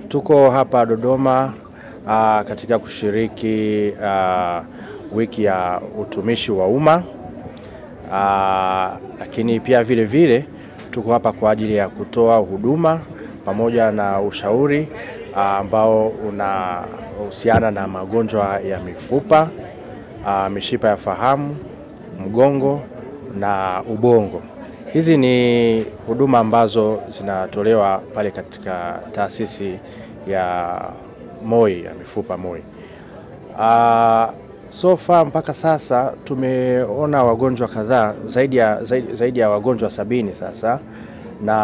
Tuko hapa Dodoma katika kushiriki wiki ya utumishi wa umma, lakini pia vile vile tuko hapa kwa ajili ya kutoa huduma pamoja na ushauri ambao unahusiana na magonjwa ya mifupa, mishipa ya fahamu, mgongo na ubongo. Hizi ni huduma ambazo zinatolewa pale katika taasisi ya MOI, ya mifupa MOI. So far mpaka sasa tumeona wagonjwa kadhaa zaidi ya wagonjwa 70 sasa, na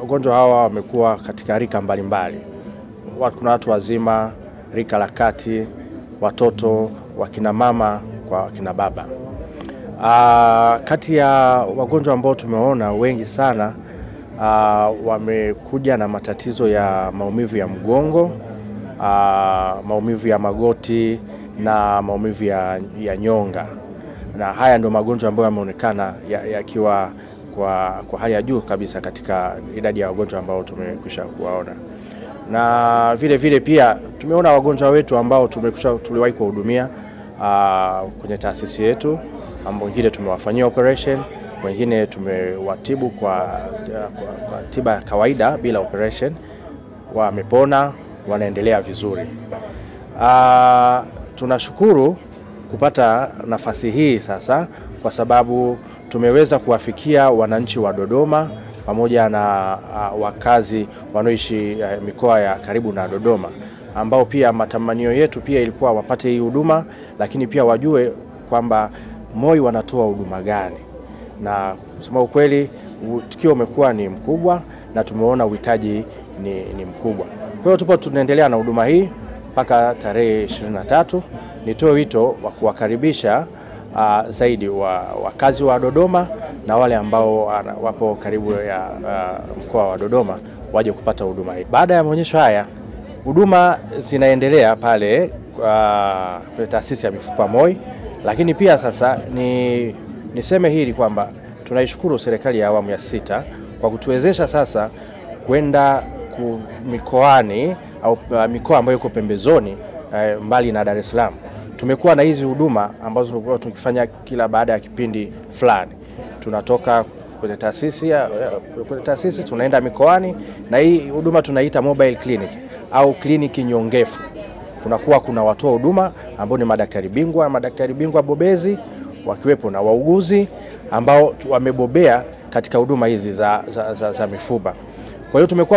wagonjwa hawa wamekuwa katika rika mbalimbali. Kuna watu wazima, rika la kati, watoto, wakina mama kwa wakina baba. Kati ya wagonjwa ambao tumeona wengi sana wamekuja na matatizo ya maumivu ya mgongo, maumivu ya magoti na maumivu ya nyonga. Na haya ndio magonjwa ambayo yameonekana yakiwa kwa hali ya juu kabisa katika idadi ya wagonjwa ambao tumekwisha kuwaona. Na vile vile pia tumeona wagonjwa wetu ambao tuliwahi kuhudumia kwenye taasisi yetu, ambao wengine tumewafanyia operation, wengine tumewatibu kwa tiba ya kawaida bila operation, wamepona, wanaendelea vizuri. Tunashukuru kupata nafasi hii sasa, kwa sababu tumeweza kuwafikia wananchi wa Dodoma pamoja na wakazi wanaoishi mikoa ya karibu na Dodoma, ambao pia matamanio yetu pia ilikuwa wapate hii huduma, lakini pia wajue kwamba MOI wanatoa huduma gani. Na kusema ukweli, tukio umekuwa ni mkubwa na tumeona uhitaji ni mkubwa. Kwa hiyo tunaendelea na huduma hii mpaka tarehe 23. Nitoe wito wa kuwakaribisha zaidi wakazi wa Dodoma na wale ambao wapo karibu ya mkoa wa Dodoma waje kupata huduma hii. Baada ya maonyesho haya, huduma zinaendelea pale kwa taasisi ya mifupa MOI, lakini pia sasa niseme hili kwamba tunaishukuru serikali ya awamu ya 6 kwa kutuwezesha sasa kwenda mikoani au mikoa ambayo iko pembezoni mbali na Dar es Salaam. Tumekuwa na hizi huduma ambazo tulikuwa tukifanya kila baada ya kipindi fulani. Tunatoka kwenye taasisi tunaenda mikoani, na hii huduma tunaita mobile clinic au kliniki nyongefu. Kuna watoa huduma ambao ni madaktari bingwa bobezi, wakiwepo na wauguzi ambao wamebobea katika huduma hizi za mifupa. Kwa hiyo tumekuwa